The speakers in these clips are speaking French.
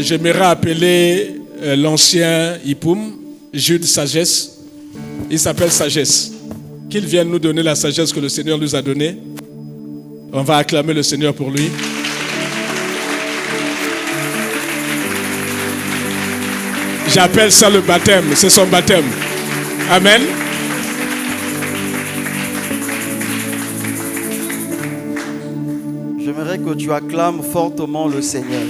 j'aimerais appeler l'ancien Ipoum, Jude Sagesse. Il s'appelle Sagesse. Qu'il vienne nous donner la sagesse que le Seigneur nous a donnée. On va acclamer le Seigneur pour lui. J'appelle ça le baptême, c'est son baptême. Amen. J'aimerais que tu acclames fortement le Seigneur.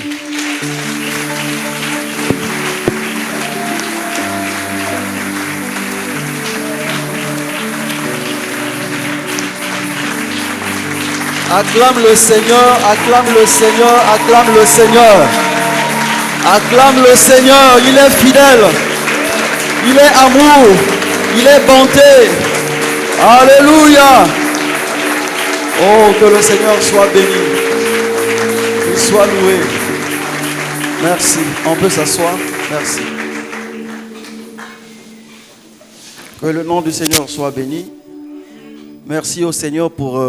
Acclame le Seigneur, acclame le Seigneur, acclame le Seigneur. Acclame le Seigneur, il est fidèle, il est amour, il est bonté. Alléluia. Oh, que le Seigneur soit béni, qu'il soit loué. Merci, on peut s'asseoir, merci. Que le nom du Seigneur soit béni. Merci au Seigneur pour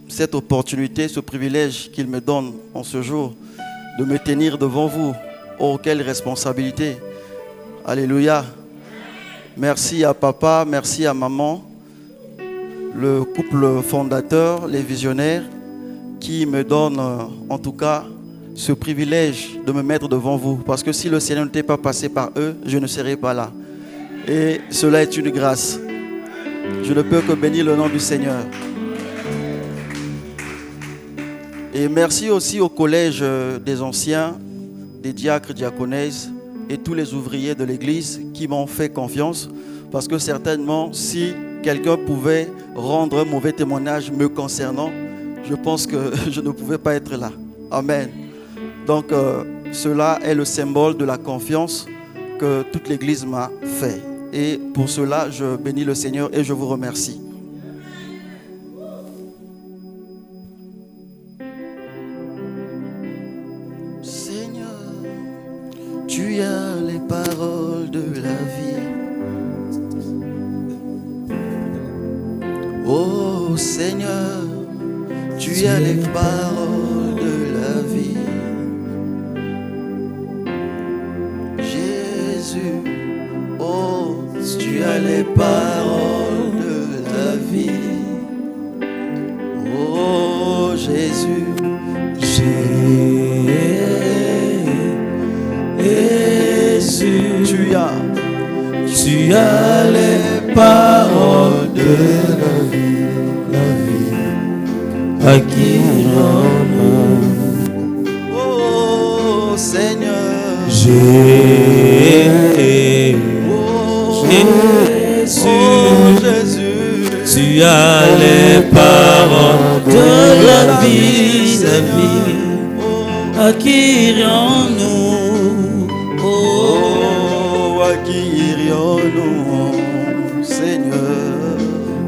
cette opportunité, ce privilège qu'il me donne en ce jour de me tenir devant vous. Oh, quelle responsabilité. Alléluia. Merci à papa, merci à maman, le couple fondateur, les visionnaires, qui me donnent en tout cas ce privilège de me mettre devant vous. Parce que si le Seigneur n'était pas passé par eux, je ne serais pas là. Et cela est une grâce. Je ne peux que bénir le nom du Seigneur. Et merci aussi au collège des anciens, des diacres, diaconesses et tous les ouvriers de l'église qui m'ont fait confiance. Parce que certainement, si quelqu'un pouvait rendre un mauvais témoignage me concernant, je pense que je ne pouvais pas être là. Amen. Donc, cela est le symbole de la confiance que toute l'église m'a fait. Et pour cela, je bénis le Seigneur et je vous remercie. Tu as les paroles de la vie. Oh Seigneur, tu as les paroles de la vie. Jésus, oh, tu as les paroles de la vie. Oh Jésus, tu as les paroles de la vie, à qui l'homme. Oh Seigneur, Jésus, tu as les paroles de la vie, à qui irions-nous? À qui irions-nous, Seigneur?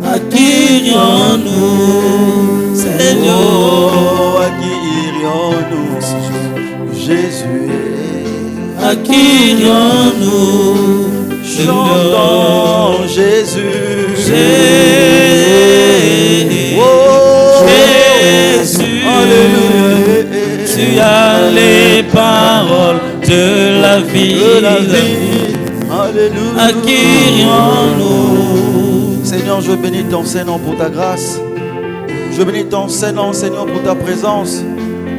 À qui irions-nous, Seigneur? À qui irions-nous, Jésus? À qui irions-nous? Chantons Jésus. Oh, Jésus. Alléluia. Tu as les paroles de la vie. Alléluia. À qui irions-nous? Seigneur, je bénis ton Saint-Nom pour ta grâce. Je bénis ton Saint-Nom, Seigneur, pour ta présence.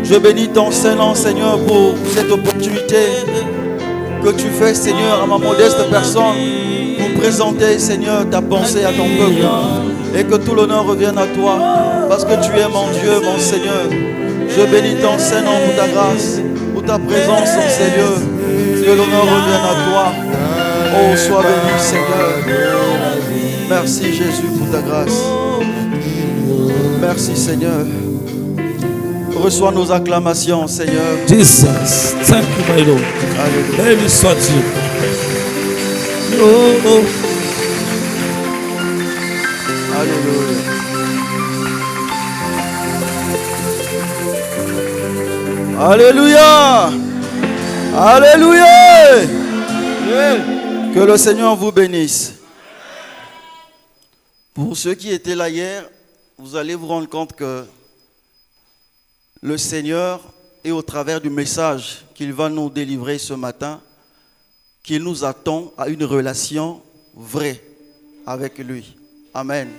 Je bénis ton Saint-Nom, Seigneur, pour cette opportunité que tu fais, Seigneur, à ma modeste personne, pour présenter, Seigneur, ta pensée à ton peuple. Et que tout l'honneur revienne à toi, parce que tu es mon Dieu, mon Seigneur. Je bénis ton Saint-Nom pour ta grâce, pour ta présence en ces lieux. Que l'honneur revienne à toi. Oh, sois béni, Seigneur. Merci, Jésus, pour ta grâce. Merci, Seigneur. Reçois nos acclamations, Seigneur. Jesus, thank you, my Lord. Béni sois-tu. Oh, oh. Alléluia. Alléluia. Alléluia. Que le Seigneur vous bénisse. Pour ceux qui étaient là hier, vous allez vous rendre compte que le Seigneur, et au travers du message qu'il va nous délivrer ce matin, qu'il nous attend à une relation vraie avec lui. Amen.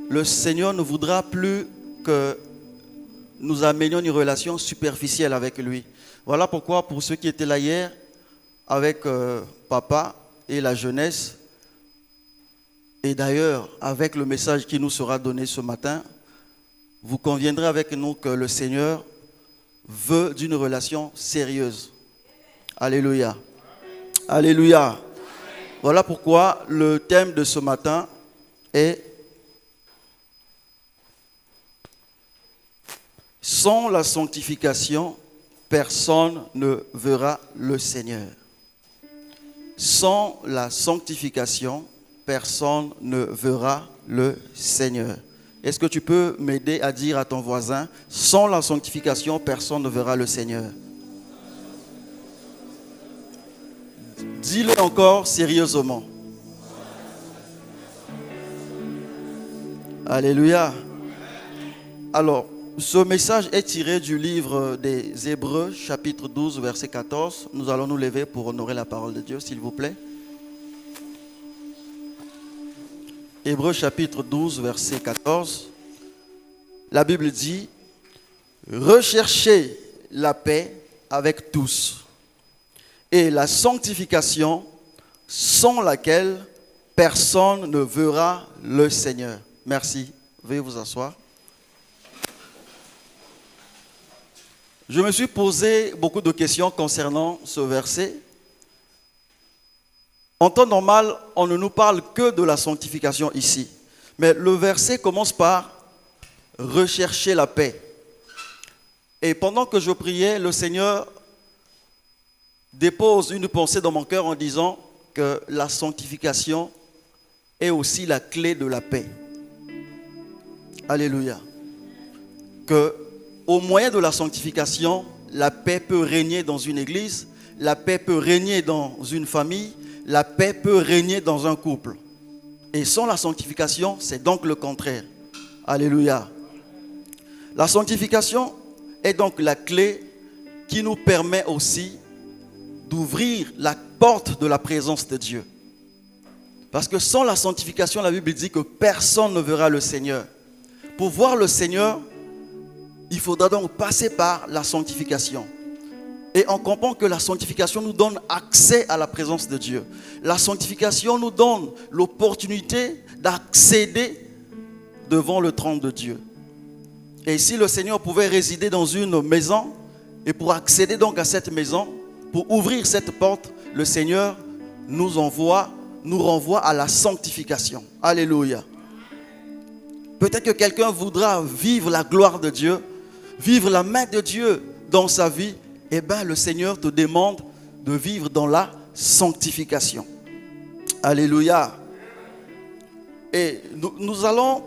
Le Seigneur ne voudra plus que nous amenions une relation superficielle avec lui. Voilà pourquoi, pour ceux qui étaient là hier, avec papa et la jeunesse, et d'ailleurs avec le message qui nous sera donné ce matin, vous conviendrez avec nous que le Seigneur veut d'une relation sérieuse. Alléluia. Alléluia. Voilà pourquoi le thème de ce matin est « Sans la sanctification, personne ne verra le Seigneur. » Sans la sanctification, personne ne verra le Seigneur. Est-ce que tu peux m'aider à dire à ton voisin, sans la sanctification, personne ne verra le Seigneur? Dis-le encore sérieusement. Alléluia. Alors, ce message est tiré du livre des Hébreux, chapitre 12, verset 14. Nous allons nous lever pour honorer la parole de Dieu, s'il vous plaît. Hébreux chapitre 12, verset 14, la Bible dit « Recherchez la paix avec tous et la sanctification sans laquelle personne ne verra le Seigneur. » Merci. Veuillez vous asseoir. Je me suis posé beaucoup de questions concernant ce verset. En temps normal, on ne nous parle que de la sanctification ici. Mais le verset commence par « rechercher la paix ». Et pendant que je priais, le Seigneur dépose une pensée dans mon cœur en disant que la sanctification est aussi la clé de la paix. Alléluia. Que au moyen de la sanctification, la paix peut régner dans une église, la paix peut régner dans une famille, la paix peut régner dans un couple. Et sans la sanctification, c'est donc le contraire. Alléluia. La sanctification est donc la clé qui nous permet aussi d'ouvrir la porte de la présence de Dieu. Parce que sans la sanctification, la Bible dit que personne ne verra le Seigneur. Pour voir le Seigneur, il faudra donc passer par la sanctification. Et on comprend que la sanctification nous donne accès à la présence de Dieu. La sanctification nous donne l'opportunité d'accéder devant le trône de Dieu. Et si le Seigneur pouvait résider dans une maison, et pour accéder donc à cette maison, pour ouvrir cette porte, le Seigneur nous renvoie à la sanctification. Alléluia. Peut-être que quelqu'un voudra vivre la gloire de Dieu, vivre la main de Dieu dans sa vie. Eh bien, le Seigneur te demande de vivre dans la sanctification. Alléluia. Et nous allons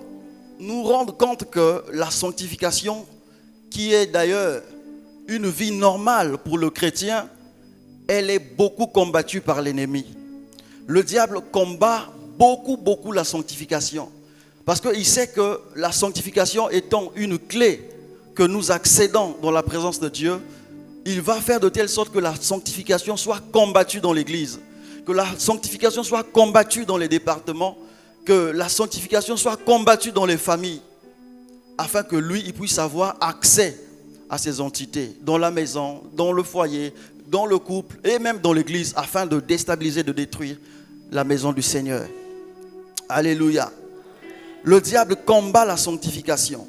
nous rendre compte que la sanctification, qui est d'ailleurs une vie normale pour le chrétien, elle est beaucoup combattue par l'ennemi. Le diable combat beaucoup la sanctification. Parce qu'il sait que la sanctification étant une clé que nous accédons dans la présence de Dieu, il va faire de telle sorte que la sanctification soit combattue dans l'église, que la sanctification soit combattue dans les départements, que la sanctification soit combattue dans les familles, afin que lui, il puisse avoir accès à ces entités, dans la maison, dans le foyer, dans le couple et même dans l'église, afin de déstabiliser, de détruire la maison du Seigneur. Alléluia. Le diable combat la sanctification.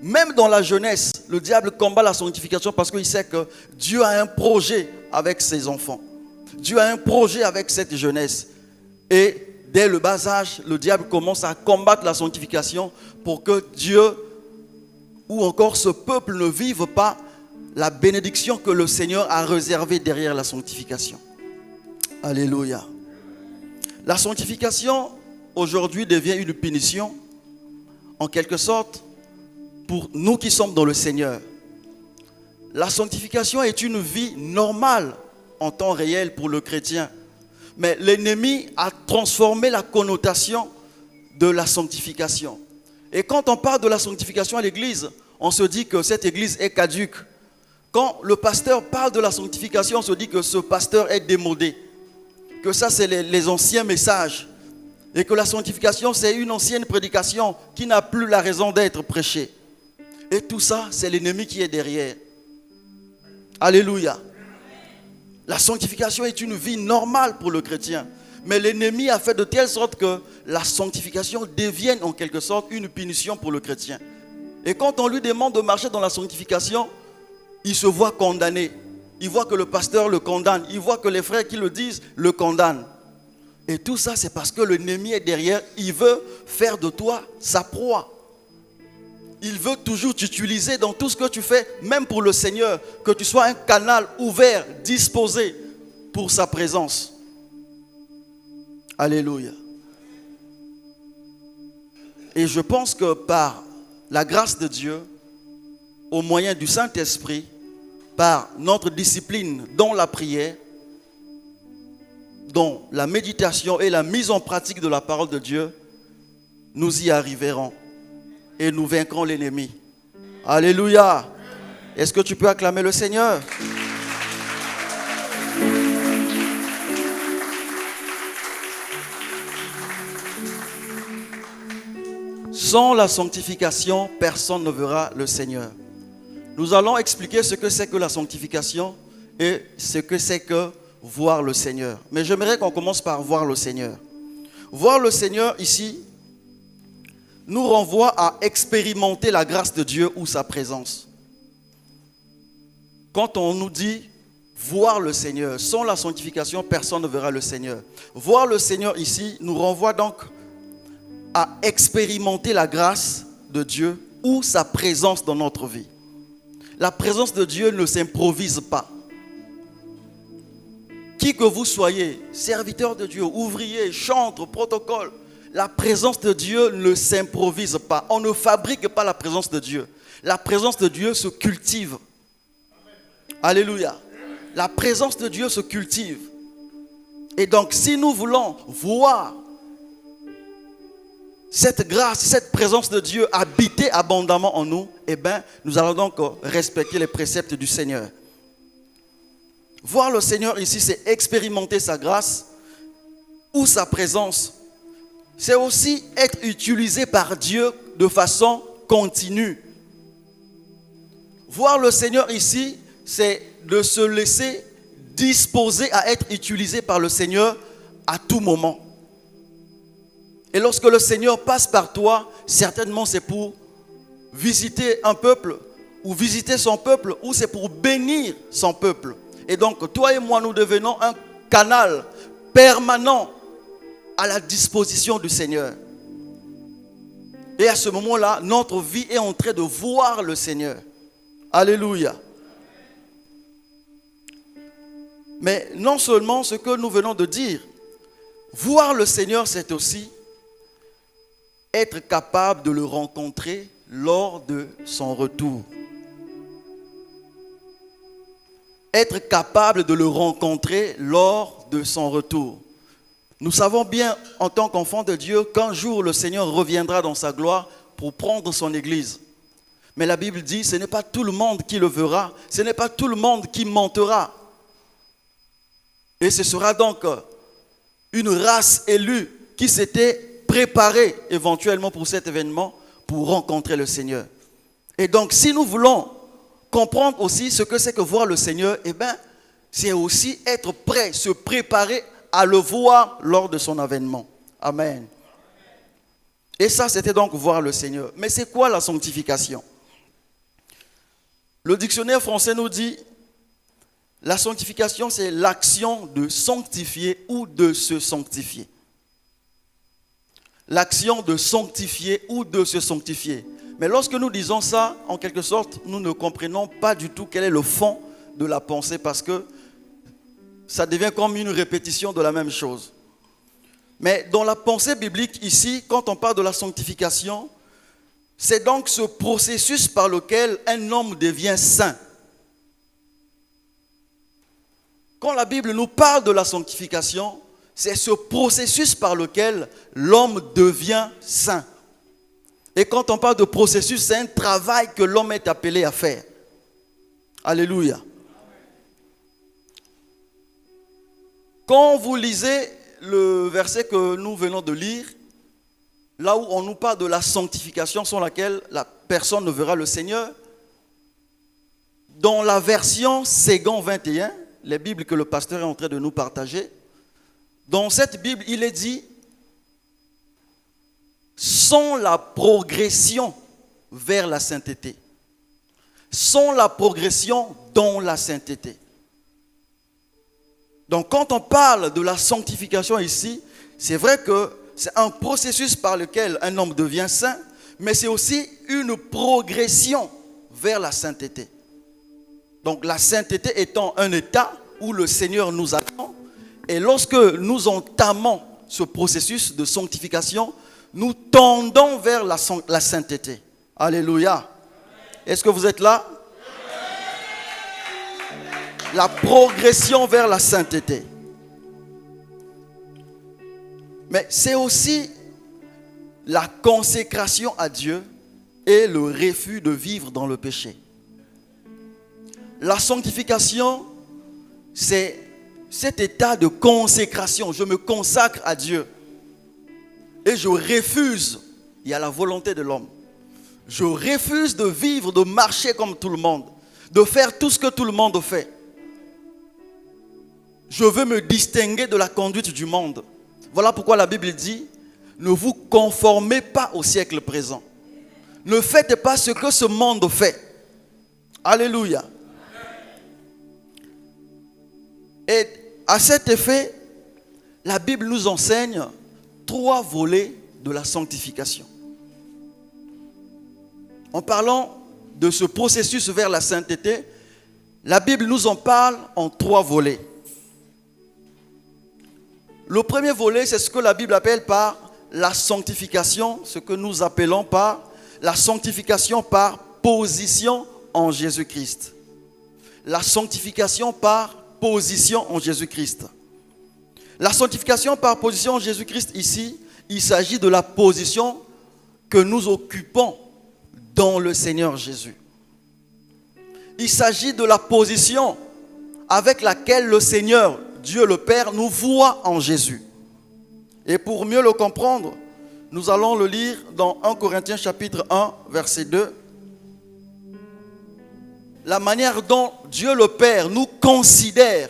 Même dans la jeunesse, le diable combat la sanctification parce qu'il sait que Dieu a un projet avec ses enfants. Dieu a un projet avec cette jeunesse. Et dès le bas âge, le diable commence à combattre la sanctification pour que Dieu ou encore ce peuple ne vive pas la bénédiction que le Seigneur a réservée derrière la sanctification. Alléluia. La sanctification aujourd'hui devient une punition, en quelque sorte, pour nous qui sommes dans le Seigneur. La sanctification est une vie normale en temps réel pour le chrétien. Mais l'ennemi a transformé la connotation de la sanctification. Et quand on parle de la sanctification à l'église, on se dit que cette église est caduque, Quand le pasteur parle de la sanctification, on se dit que ce pasteur est démodé, que ça c'est les anciens messages, et que la sanctification c'est une ancienne prédication qui n'a plus la raison d'être prêchée. Et tout ça, c'est l'ennemi qui est derrière. Alléluia. La sanctification est une vie normale pour le chrétien. Mais l'ennemi a fait de telle sorte que la sanctification devienne en quelque sorte une punition pour le chrétien. Et quand on lui demande de marcher dans la sanctification, il se voit condamné. Il voit que le pasteur le condamne. Il voit que les frères qui le disent le condamnent. Et tout ça, c'est parce que l'ennemi est derrière. Il veut faire de toi sa proie. Il veut toujours t'utiliser dans tout ce que tu fais, même pour le Seigneur, que tu sois un canal ouvert, disposé pour sa présence. Alléluia. Et je pense que par la grâce de Dieu, au moyen du Saint-Esprit, par notre discipline dans la prière, dans la méditation et la mise en pratique de la parole de Dieu, nous y arriverons. Et nous vaincrons l'ennemi. Alléluia. Est-ce que tu peux acclamer le Seigneur? Sans la sanctification, personne ne verra le Seigneur. Nous allons expliquer ce que c'est que la sanctification et ce que c'est que voir le Seigneur. Mais j'aimerais qu'on commence par voir le Seigneur. Voir le Seigneur ici nous renvoie à expérimenter la grâce de Dieu ou sa présence. Quand on nous dit voir le Seigneur, sans la sanctification, personne ne verra le Seigneur. Voir le Seigneur ici nous renvoie donc à expérimenter la grâce de Dieu ou sa présence dans notre vie. La présence de Dieu ne s'improvise pas. Qui que vous soyez, serviteur de Dieu, ouvrier, chantre, protocole, la présence de Dieu ne s'improvise pas. On ne fabrique pas la présence de Dieu. La présence de Dieu se cultive. Alléluia. La présence de Dieu se cultive. Et donc, si nous voulons voir cette grâce, cette présence de Dieu habiter abondamment en nous, eh bien, nous allons donc respecter les préceptes du Seigneur. Voir le Seigneur ici, c'est expérimenter sa grâce ou sa présence. C'est aussi être utilisé par Dieu de façon continue. Voir le Seigneur ici, c'est de se laisser disposer à être utilisé par le Seigneur à tout moment. Et lorsque le Seigneur passe par toi, certainement c'est pour visiter un peuple, ou visiter son peuple, ou c'est pour bénir son peuple. Et donc, toi et moi, nous devenons un canal permanent à la disposition du Seigneur. Et à ce moment-là, notre vie est en train de voir le Seigneur. Alléluia. Mais non seulement ce que nous venons de dire, voir le Seigneur, c'est aussi être capable de le rencontrer lors de son retour. Être capable de le rencontrer lors de son retour. Nous savons bien, en tant qu'enfants de Dieu, qu'un jour le Seigneur reviendra dans sa gloire pour prendre son église. Mais la Bible dit, ce n'est pas tout le monde qui le verra, ce n'est pas tout le monde qui montera. Et ce sera donc une race élue qui s'était préparée éventuellement pour cet événement, pour rencontrer le Seigneur. Et donc, si nous voulons comprendre aussi ce que c'est que voir le Seigneur, eh bien, c'est aussi être prêt, se préparer à le voir lors de son avènement. Amen. Et ça, c'était donc voir le Seigneur. Mais c'est quoi la sanctification? Le dictionnaire français nous dit, la sanctification, c'est l'action de sanctifier ou de se sanctifier. L'action de sanctifier ou de se sanctifier. Mais lorsque nous disons ça, en quelque sorte, nous ne comprenons pas du tout quel est le fond de la pensée parce que ça devient comme une répétition de la même chose. Mais dans la pensée biblique ici, quand on parle de la sanctification, c'est donc ce processus par lequel un homme devient saint. Quand la Bible nous parle de la sanctification, c'est ce processus par lequel l'homme devient saint. Et quand on parle de processus, c'est un travail que l'homme est appelé à faire. Alléluia. Quand vous lisez le verset que nous venons de lire, là où on nous parle de la sanctification sans laquelle la personne ne verra le Seigneur, dans la version Ségan 21, les Bibles que le pasteur est en train de nous partager, dans cette Bible, il est dit sans la progression vers la sainteté, sans la progression dans la sainteté. Donc quand on parle de la sanctification ici, c'est vrai que c'est un processus par lequel un homme devient saint, mais c'est aussi une progression vers la sainteté. Donc la sainteté étant un état où le Seigneur nous attend, et lorsque nous entamons ce processus de sanctification, nous tendons vers la sainteté. Alléluia. Est-ce que vous êtes là? La progression vers la sainteté. Mais c'est aussi la consécration à Dieu et le refus de vivre dans le péché. La sanctification, c'est cet état de consécration. Je me consacre à Dieu et je refuse, il y a la volonté de l'homme, je refuse de vivre, de marcher comme tout le monde, de faire tout ce que tout le monde fait. Je veux me distinguer de la conduite du monde. Voilà pourquoi la Bible dit, ne vous conformez pas au siècle présent. Ne faites pas ce que ce monde fait. Alléluia. Et à cet effet, la Bible nous enseigne 3 volets de la sanctification. En parlant de ce processus vers la sainteté, la Bible nous en parle en 3 volets. Le premier volet, c'est ce que la Bible appelle par la sanctification, ce que nous appelons par la sanctification par position en Jésus-Christ. La sanctification par position en Jésus-Christ. La sanctification par position en Jésus-Christ ici, il s'agit de la position que nous occupons dans le Seigneur Jésus. Il s'agit de la position avec laquelle le Seigneur, Dieu le Père, nous voit en Jésus. Et pour mieux le comprendre, nous allons le lire dans 1 Corinthiens chapitre 1, verset 2. La manière dont Dieu le Père nous considère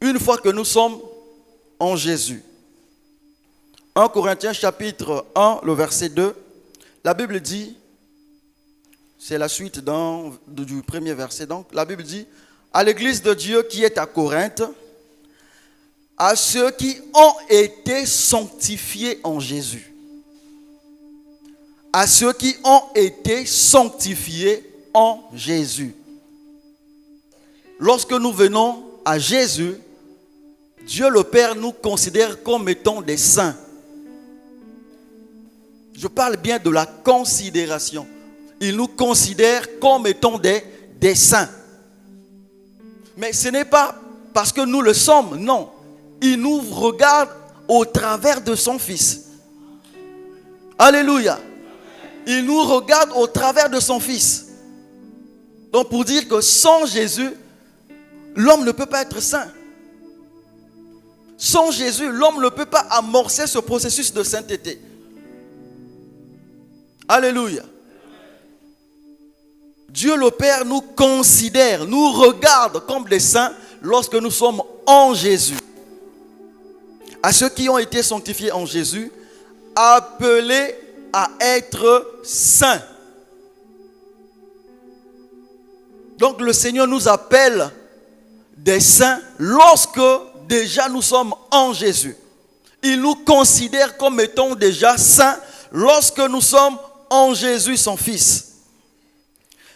une fois que nous sommes en Jésus. 1 Corinthiens chapitre 1, le verset 2, la Bible dit, c'est la suite du premier verset, donc la Bible dit, à l'église de Dieu qui est à Corinthe, à ceux qui ont été sanctifiés en Jésus. À ceux qui ont été sanctifiés en Jésus. Lorsque nous venons à Jésus, Dieu le Père nous considère comme étant des saints. Je parle bien de la considération. Il nous considère comme étant des saints. Mais ce n'est pas parce que nous le sommes, non. Il nous regarde au travers de son Fils. Alléluia. Il nous regarde au travers de son Fils. Donc pour dire que sans Jésus, l'homme ne peut pas être saint. Sans Jésus, l'homme ne peut pas amorcer ce processus de sainteté. Alléluia. Dieu le Père nous considère, nous regarde comme des saints lorsque nous sommes en Jésus. À ceux qui ont été sanctifiés en Jésus, appelés à être saints. Donc le Seigneur nous appelle des saints lorsque déjà nous sommes en Jésus. Il nous considère comme étant déjà saints lorsque nous sommes en Jésus, son Fils.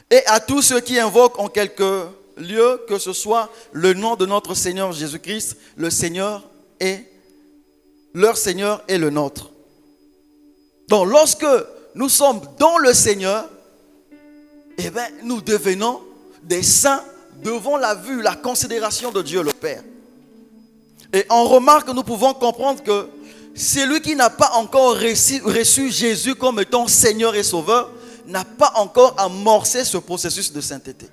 Et à tous ceux qui invoquent en quelque lieu, que ce soit le nom de notre Seigneur Jésus-Christ, le Seigneur est leur Seigneur et le nôtre. Donc lorsque nous sommes dans le Seigneur, eh bien, nous devenons des saints devant la vue, la considération de Dieu le Père. Et en remarque, nous pouvons comprendre que celui qui n'a pas encore reçu Jésus comme étant Seigneur et Sauveur n'a pas encore amorcé ce processus de sainteté.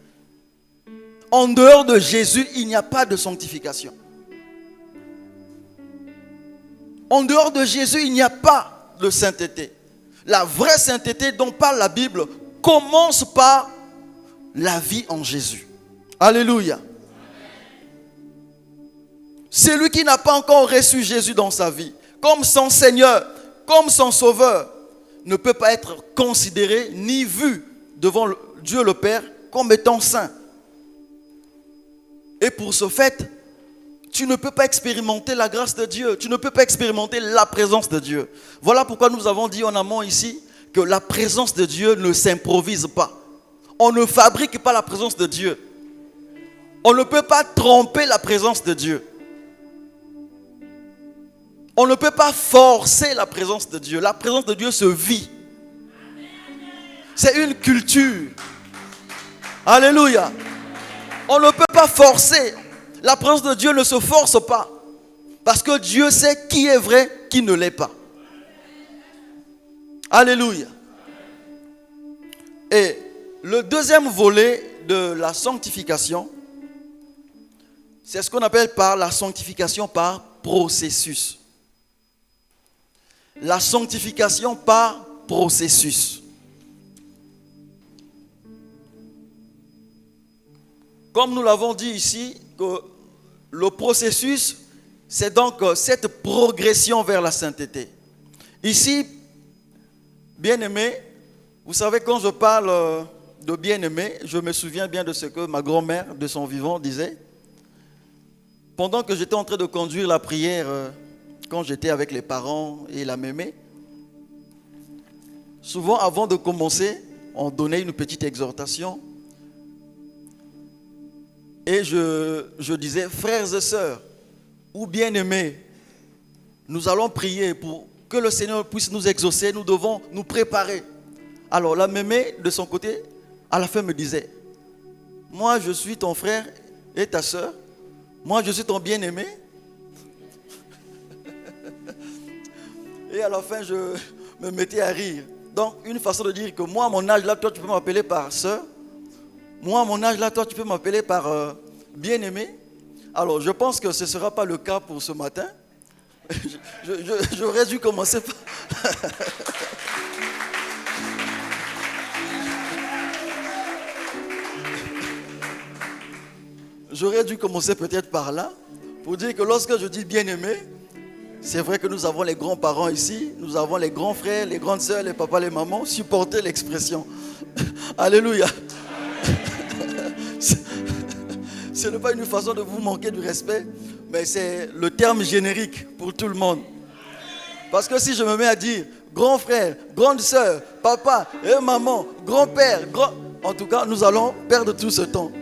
En dehors de Jésus, il n'y a pas de sanctification. En dehors de Jésus, il n'y a pas de sainteté. La vraie sainteté dont parle la Bible commence par la vie en Jésus. Alléluia. Celui qui n'a pas encore reçu Jésus dans sa vie, comme son Seigneur, comme son Sauveur, ne peut pas être considéré ni vu devant Dieu le Père comme étant saint. Et pour ce fait, tu ne peux pas expérimenter la grâce de Dieu. Tu ne peux pas expérimenter la présence de Dieu. Voilà pourquoi nous avons dit en amont ici que la présence de Dieu ne s'improvise pas. On ne fabrique pas la présence de Dieu. On ne peut pas tromper la présence de Dieu. On ne peut pas forcer la présence de Dieu. La présence de Dieu se vit. C'est une culture. Alléluia. On ne peut pas forcer. La présence de Dieu ne se force pas. Parce que Dieu sait qui est vrai, qui ne l'est pas. Alléluia. Et le deuxième volet de la sanctification, c'est ce qu'on appelle par la sanctification par processus. La sanctification par processus. Comme nous l'avons dit ici, que le processus, c'est donc cette progression vers la sainteté. Ici, bien-aimé, vous savez, quand je parle de bien-aimé, je me souviens bien de ce que ma grand-mère, de son vivant, disait. Pendant que j'étais en train de conduire la prière, quand j'étais avec les parents et la mémé, souvent avant de commencer, on donnait une petite exhortation. Et je disais, frères et sœurs, ou bien-aimés, nous allons prier pour que le Seigneur puisse nous exaucer, nous devons nous préparer. Alors la mémé, de son côté, à la fin me disait, moi je suis ton frère et ta sœur, moi je suis ton bien-aimé. Et à la fin, je me mettais à rire. Donc, une façon de dire que moi, à mon âge, là, toi, tu peux m'appeler par sœur. Moi, à mon âge, là, toi, tu peux m'appeler par bien-aimé. Alors, je pense que ce ne sera pas le cas pour ce matin. J'aurais dû commencer par... J'aurais dû commencer peut-être par là, pour dire que lorsque je dis bien-aimé, c'est vrai que nous avons les grands-parents ici, nous avons les grands frères, les grandes sœurs, les papas, les mamans, supportez l'expression. Alléluia. Ce n'est pas une façon de vous manquer du respect, mais c'est le terme générique pour tout le monde. Parce que si je me mets à dire grand frère, grande sœur, papa et maman, grand-père, en tout cas, nous allons perdre tout ce temps.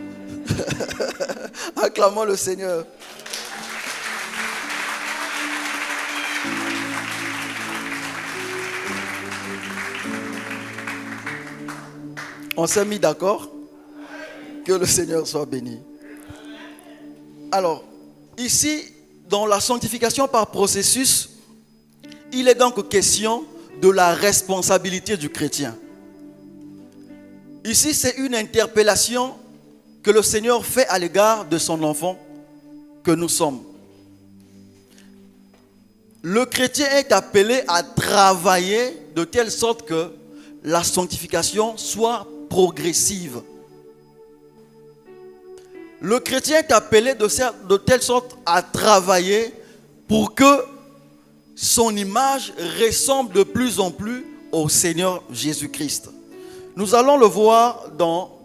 Acclamons le Seigneur. On s'est mis d'accord? Que le Seigneur soit béni. Alors, ici, dans la sanctification par processus, il est donc question de la responsabilité du chrétien. Ici, c'est une interpellation que le Seigneur fait à l'égard de son enfant que nous sommes. Le chrétien est appelé à travailler de telle sorte que la sanctification soit progressive. Le chrétien est appelé de telle sorte à travailler pour que son image ressemble de plus en plus au Seigneur Jésus-Christ. Nous allons le voir dans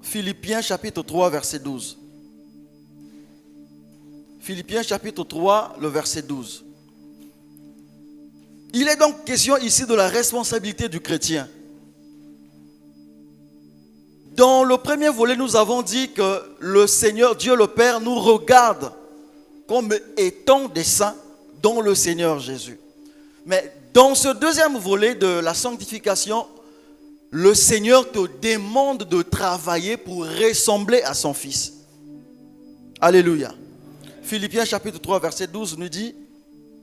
Philippiens chapitre 3, verset 12. Philippiens chapitre 3, le verset 12. Il est donc question ici de la responsabilité du chrétien. Dans le premier volet, nous avons dit que le Seigneur, Dieu le Père, nous regarde comme étant des saints dans le Seigneur Jésus. Mais dans ce deuxième volet de la sanctification, le Seigneur te demande de travailler pour ressembler à son Fils. Alléluia. Philippiens chapitre 3, verset 12 nous dit,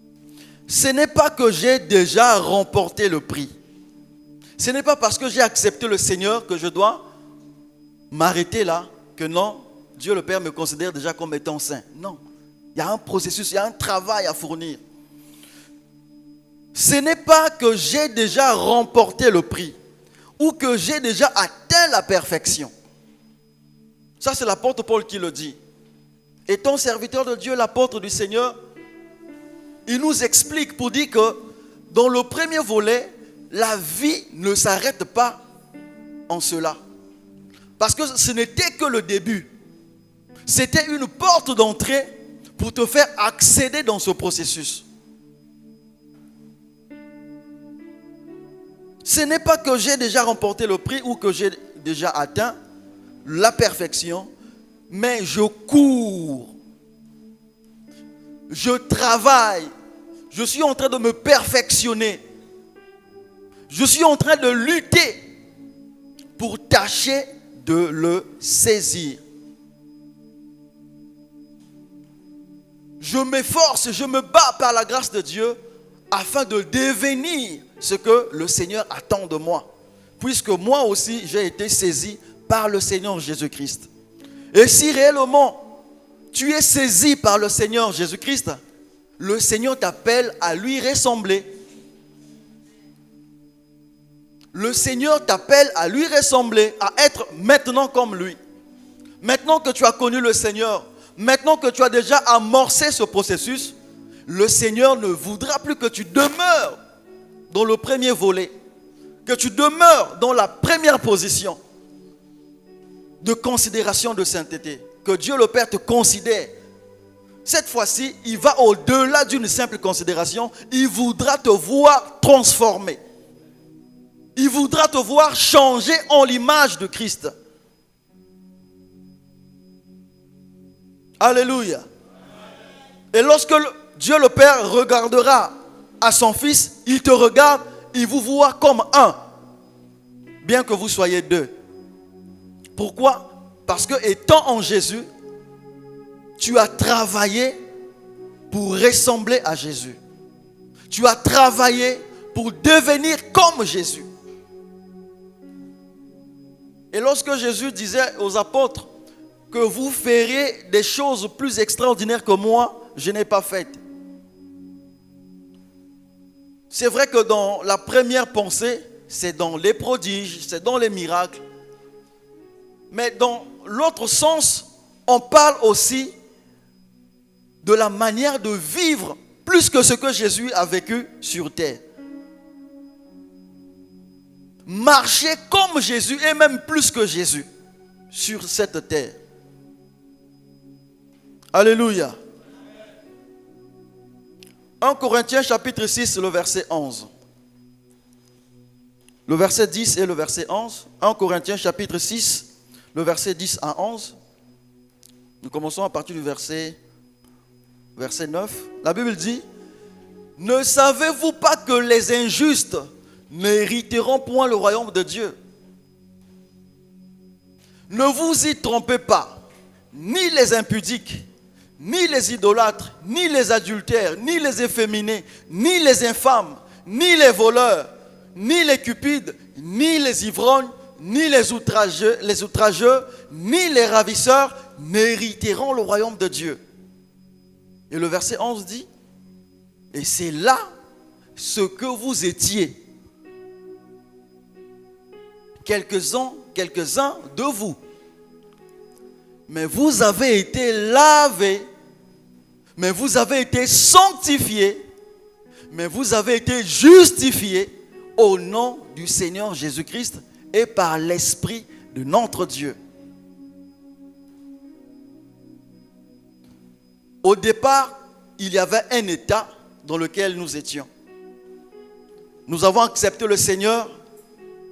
« Ce n'est pas que j'ai déjà remporté le prix. Ce n'est pas parce que j'ai accepté le Seigneur que je dois m'arrêter là, que non, Dieu le Père me considère déjà comme étant saint. Non. Il y a un processus, il y a un travail à fournir. Ce n'est pas que j'ai déjà remporté le prix ou que j'ai déjà atteint la perfection. Ça, c'est l'apôtre Paul qui le dit. Étant serviteur de Dieu, l'apôtre du Seigneur, il nous explique pour dire que dans le premier volet, la vie ne s'arrête pas en cela. Parce que ce n'était que le début. C'était une porte d'entrée pour te faire accéder dans ce processus. Ce n'est pas que j'ai déjà remporté le prix ou que j'ai déjà atteint la perfection, mais je cours. Je travaille. Je suis en train de me perfectionner. Je suis en train de lutter pour tâcher de le saisir. Je m'efforce, je me bats par la grâce de Dieu afin de devenir ce que le Seigneur attend de moi. Puisque moi aussi, j'ai été saisi par le Seigneur Jésus-Christ. Et si réellement tu es saisi par le Seigneur Jésus-Christ, le Seigneur t'appelle à lui ressembler. Le Seigneur t'appelle à lui ressembler, à être maintenant comme lui. Maintenant que tu as connu le Seigneur, maintenant que tu as déjà amorcé ce processus, le Seigneur ne voudra plus que tu demeures dans le premier volet, que tu demeures dans la première position de considération de sainteté, que Dieu le Père te considère. Cette fois-ci, il va au-delà d'une simple considération, il voudra te voir transformé. Il voudra te voir changer en l'image de Christ. Alléluia. Et lorsque Dieu le Père regardera à son Fils, il te regarde, il vous voit comme un, bien que vous soyez deux. Pourquoi? Parce que étant en Jésus, tu as travaillé pour ressembler à Jésus. Tu as travaillé pour devenir comme Jésus. Et lorsque Jésus disait aux apôtres que vous feriez des choses plus extraordinaires que moi, je n'ai pas faites. C'est vrai que dans la première pensée, c'est dans les prodiges, c'est dans les miracles. Mais dans l'autre sens, on parle aussi de la manière de vivre plus que ce que Jésus a vécu sur terre. Marcher comme Jésus et même plus que Jésus sur cette terre. Alléluia. 1 Corinthiens chapitre 6, le verset 11. Le verset 10 et le verset 11. 1 Corinthiens chapitre 6, le verset 10 à 11. Nous commençons à partir du verset 9. La Bible dit: ne savez-vous pas que les injustes n'hériteront point le royaume de Dieu? Ne vous y trompez pas, ni les impudiques, ni les idolâtres, ni les adultères, ni les efféminés, ni les infâmes, ni les voleurs, ni les cupides, ni les ivrognes, ni les outrageux, ni les ravisseurs n'hériteront le royaume de Dieu. Et le verset 11 dit: et c'est là ce que vous étiez. Quelques-uns de vous. Mais vous avez été lavés, mais vous avez été sanctifiés, mais vous avez été justifiés au nom du Seigneur Jésus-Christ et par l'Esprit de notre Dieu. Au départ, il y avait un état dans lequel nous étions. Nous avons accepté le Seigneur,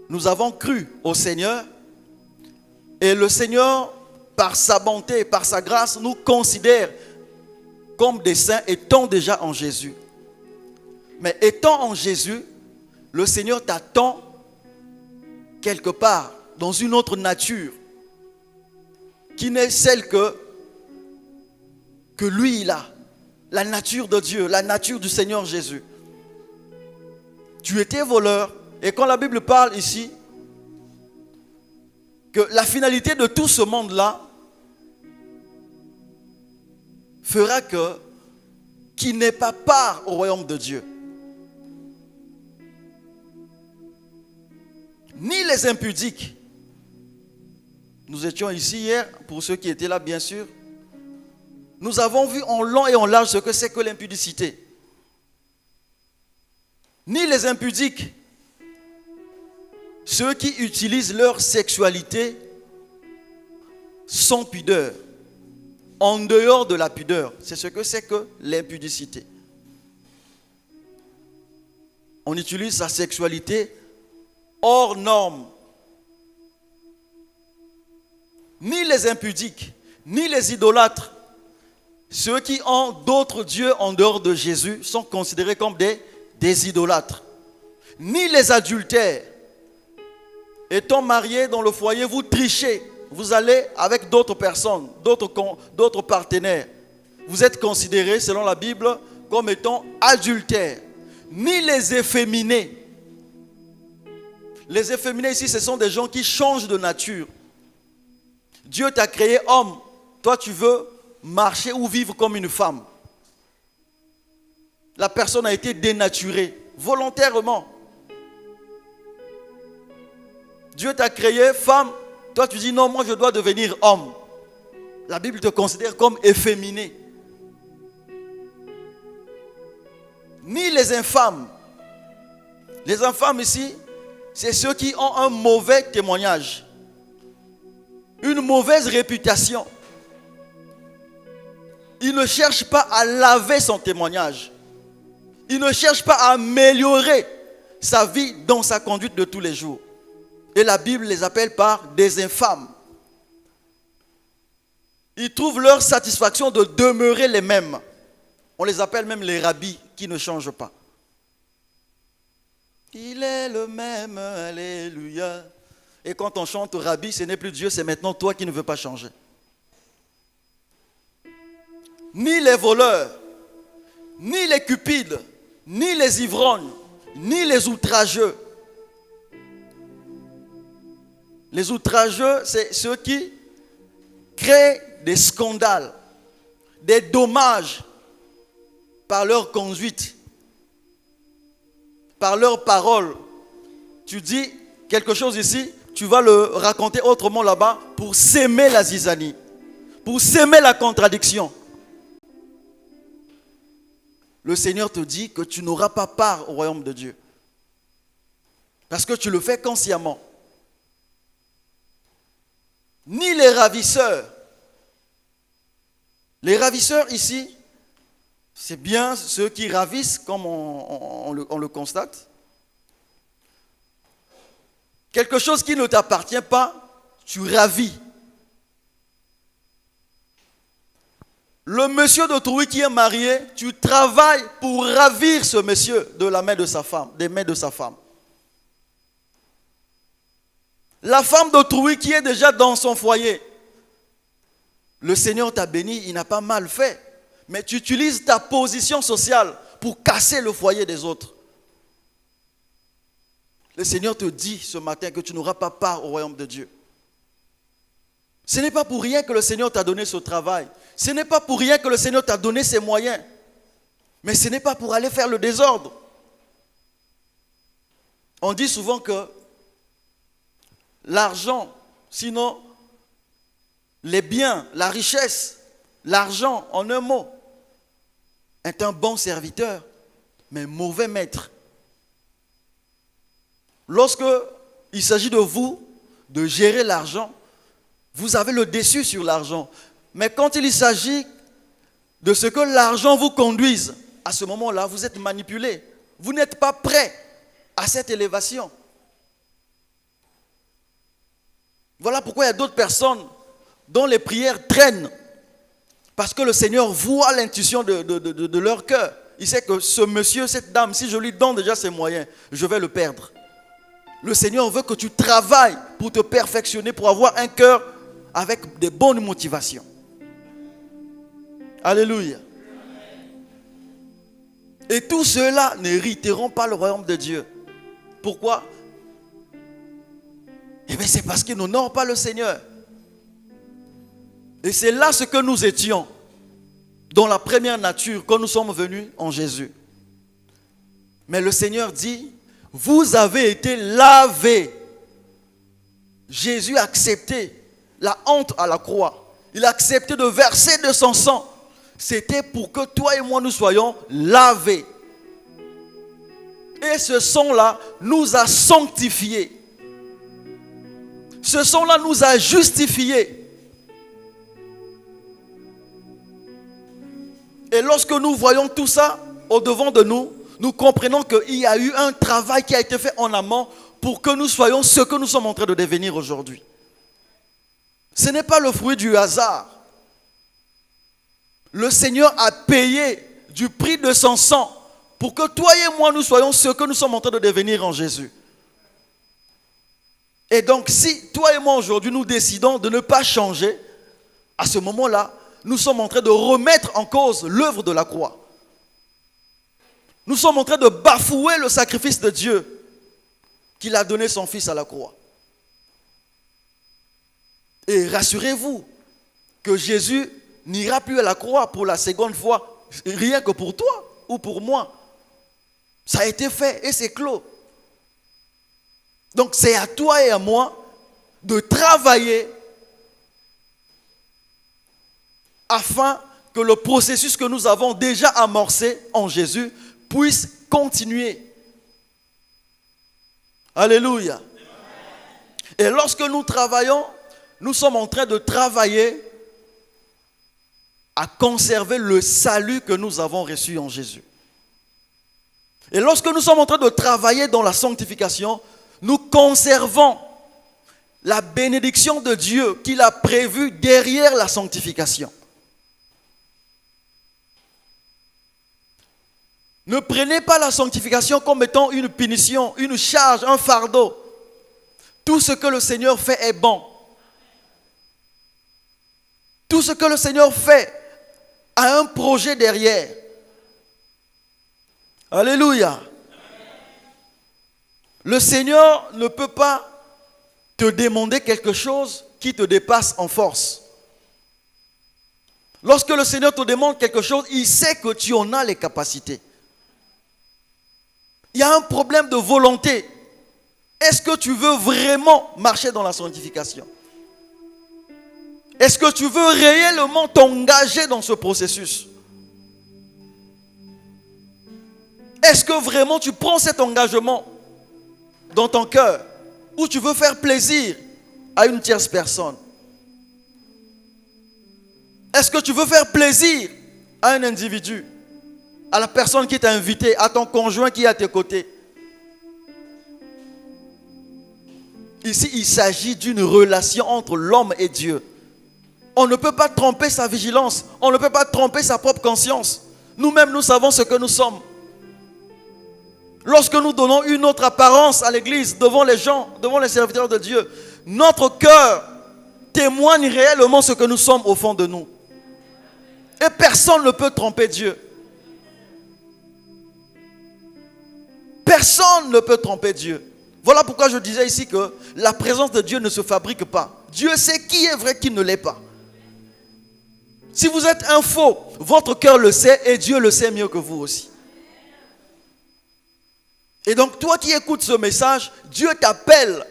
nous avons cru au Seigneur, et le Seigneur, par sa bonté, par sa grâce, nous considère comme des saints étant déjà en Jésus. Mais étant en Jésus, le Seigneur t'attend quelque part, dans une autre nature, qui n'est celle que lui il a. La nature de Dieu, la nature du Seigneur Jésus. Tu étais voleur, et quand la Bible parle ici, que la finalité de tout ce monde-là, fera que qui n'est pas part au royaume de Dieu. Ni les impudiques. Nous étions ici hier, pour ceux qui étaient là bien sûr. Nous avons vu en long et en large ce que c'est que l'impudicité. Ni les impudiques. Ceux qui utilisent leur sexualité sans pudeur, en dehors de la pudeur. C'est ce que c'est que l'impudicité. On utilise sa sexualité hors norme. Ni les impudiques, ni les idolâtres, ceux qui ont d'autres dieux en dehors de Jésus sont considérés comme des idolâtres. Ni les adultères. Étant mariés dans le foyer, vous trichez. Vous allez avec d'autres personnes, d'autres partenaires. Vous êtes considérés, selon la Bible, comme étant adultères. Ni les efféminés. Les efféminés ici, ce sont des gens qui changent de nature. Dieu t'a créé homme. Toi, tu veux marcher ou vivre comme une femme. La personne a été dénaturée, volontairement. Dieu t'a créé femme. Toi, tu dis non, moi je dois devenir homme. La Bible te considère comme efféminé. Ni les infâmes. Les infâmes ici, c'est ceux qui ont un mauvais témoignage. Une mauvaise réputation. Il ne cherche pas à laver son témoignage. Il ne cherche pas à améliorer sa vie dans sa conduite de tous les jours. Et la Bible les appelle par des infâmes. Ils trouvent leur satisfaction de demeurer les mêmes. On les appelle même les rabbis qui ne changent pas. Il est le même, alléluia. Et quand on chante rabbi, ce n'est plus Dieu, c'est maintenant toi qui ne veux pas changer. Ni les voleurs, ni les cupides, ni les ivrognes, ni les outrageux. Les outrageux, c'est ceux qui créent des scandales, des dommages par leur conduite, par leurs paroles. Tu dis quelque chose ici, tu vas le raconter autrement là-bas pour s'aimer la zizanie, pour s'aimer la contradiction. Le Seigneur te dit que tu n'auras pas part au royaume de Dieu. Parce que tu le fais consciemment. Ni les ravisseurs. Les ravisseurs ici, c'est bien ceux qui ravissent comme on le constate. Quelque chose qui ne t'appartient pas, tu ravis. Le monsieur d'autrui qui est marié, tu travailles pour ravir ce monsieur de la main de sa femme, des mains de sa femme. La femme d'autrui qui est déjà dans son foyer. Le Seigneur t'a béni, il n'a pas mal fait. Mais tu utilises ta position sociale pour casser le foyer des autres. Le Seigneur te dit ce matin que tu n'auras pas part au royaume de Dieu. Ce n'est pas pour rien que le Seigneur t'a donné ce travail. Ce n'est pas pour rien que le Seigneur t'a donné ses moyens. Mais ce n'est pas pour aller faire le désordre. On dit souvent que l'argent, sinon les biens, la richesse, l'argent en un mot, est un bon serviteur, mais mauvais maître. Lorsque il s'agit de vous, de gérer l'argent, vous avez le dessus sur l'argent. Mais quand il s'agit de ce que l'argent vous conduise, à ce moment-là, vous êtes manipulé. Vous n'êtes pas prêt à cette élévation. Voilà pourquoi il y a d'autres personnes dont les prières traînent. Parce que le Seigneur voit l'intuition de leur cœur. Il sait que ce monsieur, cette dame, si je lui donne déjà ses moyens, je vais le perdre. Le Seigneur veut que tu travailles pour te perfectionner, pour avoir un cœur avec des bonnes motivations. Alléluia. Et tous ceux-là n'hériteront pas le royaume de Dieu. Pourquoi? Eh bien, c'est parce qu'ils n'honorent pas le Seigneur. Et c'est là ce que nous étions. dans la première nature quand nous sommes venus en Jésus. Mais le Seigneur dit, vous avez été lavés. Jésus a accepté la honte à la croix. Il a accepté de verser de son sang. C'était pour que toi et moi nous soyons lavés. Et ce sang-là nous a sanctifiés. Ce sang-là nous a justifiés. Et lorsque nous voyons tout ça au-devant de nous, nous comprenons qu'il y a eu un travail qui a été fait en amont pour que nous soyons ce que nous sommes en train de devenir aujourd'hui. Ce n'est pas le fruit du hasard. Le Seigneur a payé du prix de son sang pour que toi et moi nous soyons ce que nous sommes en train de devenir en Jésus. Et donc si toi et moi aujourd'hui nous décidons de ne pas changer, à ce moment-là, nous sommes en train de remettre en cause l'œuvre de la croix. Nous sommes en train de bafouer le sacrifice de Dieu qu'il a donné son Fils à la croix. Et rassurez-vous que Jésus n'ira plus à la croix pour la seconde fois, rien que pour toi ou pour moi. Ça a été fait et c'est clos. Donc c'est à toi et à moi de travailler afin que le processus que nous avons déjà amorcé en Jésus puisse continuer. Alléluia. Et lorsque nous travaillons, nous sommes en train de travailler à conserver le salut que nous avons reçu en Jésus. Et lorsque nous sommes en train de travailler dans la sanctification, nous conservons la bénédiction de Dieu qu'il a prévue derrière la sanctification. Ne prenez pas la sanctification comme étant une punition, une charge, un fardeau. Tout ce que le Seigneur fait est bon. Tout ce que le Seigneur fait a un projet derrière. Alléluia. Le Seigneur ne peut pas te demander quelque chose qui te dépasse en force. Lorsque le Seigneur te demande quelque chose, il sait que tu en as les capacités. Il y a un problème de volonté. Est-ce que tu veux vraiment marcher dans la sanctification? Est-ce que tu veux réellement t'engager dans ce processus? Est-ce que vraiment tu prends cet engagement dans ton cœur ou tu veux faire plaisir à une tierce personne? Est-ce que tu veux faire plaisir à un individu, à la personne qui t'a invité, à ton conjoint qui est à tes côtés? Ici, il s'agit d'une relation entre l'homme et Dieu. On ne peut pas tromper sa vigilance. On ne peut pas tromper sa propre conscience. Nous-mêmes, nous savons ce que nous sommes. Lorsque nous donnons une autre apparence à l'église, devant les gens, devant les serviteurs de Dieu, notre cœur témoigne réellement ce que nous sommes au fond de nous. Et personne ne peut tromper Dieu. Personne ne peut tromper Dieu. Voilà pourquoi je disais ici que la présence de Dieu ne se fabrique pas. Dieu sait qui est vrai, qui ne l'est pas. Si vous êtes un faux, votre cœur le sait et Dieu le sait mieux que vous aussi. Et donc toi qui écoutes ce message, Dieu t'appelle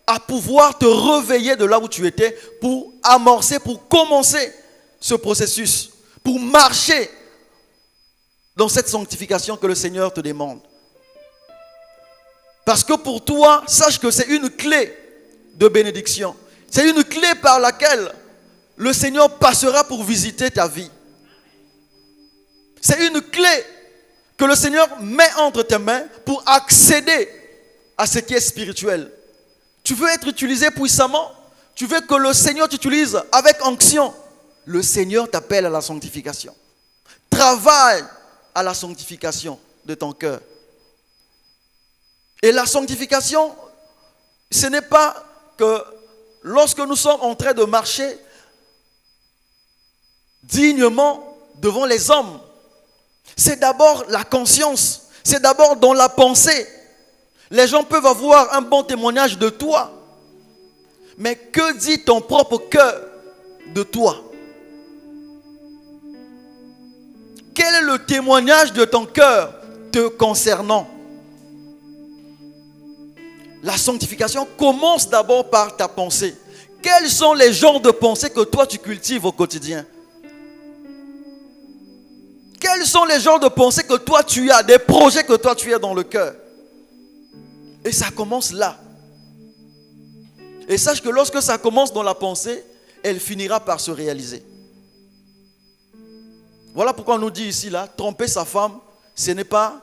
à pouvoir te réveiller de là où tu étais pour amorcer, pour commencer ce processus, pour marcher dans cette sanctification que le Seigneur te demande. Parce que pour toi, sache que c'est une clé de bénédiction. C'est une clé par laquelle le Seigneur passera pour visiter ta vie. C'est une clé que le Seigneur met entre tes mains pour accéder à ce qui est spirituel. Tu veux être utilisé puissamment? Tu veux que le Seigneur t'utilise avec onction? Le Seigneur t'appelle à la sanctification. Travaille à la sanctification de ton cœur. Et la sanctification, ce n'est pas que lorsque nous sommes en train de marcher dignement devant les hommes, c'est d'abord la conscience, c'est d'abord dans la pensée. Les gens peuvent avoir un bon témoignage de toi, mais que dit ton propre cœur de toi? Quel est le témoignage de ton cœur te concernant? La sanctification commence d'abord par ta pensée. Quels sont les genres de pensées que toi tu cultives au quotidien? Quels sont les genres de pensées que toi tu as, des projets que toi tu as dans le cœur? Et ça commence là. Et sache que lorsque ça commence dans la pensée, elle finira par se réaliser. Voilà pourquoi on nous dit ici, là, tromper sa femme, ce n'est pas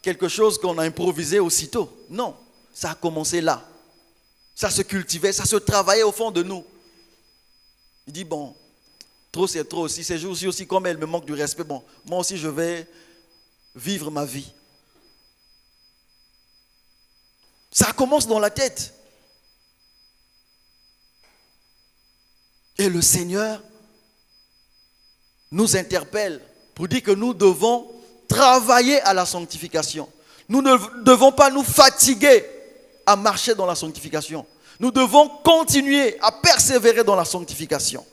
quelque chose qu'on a improvisé aussitôt. Non, ça a commencé là. Ça se cultivait, ça se travaillait au fond de nous. Il dit, bon, trop c'est trop aussi. Ces jours-ci aussi, comme elle me manque du respect, bon, moi aussi je vais vivre ma vie. Ça commence dans la tête. Et le Seigneur nous interpelle pour dire que nous devons travailler à la sanctification. Nous ne devons pas nous fatiguer à marcher dans la sanctification. Nous devons continuer à persévérer dans la sanctification.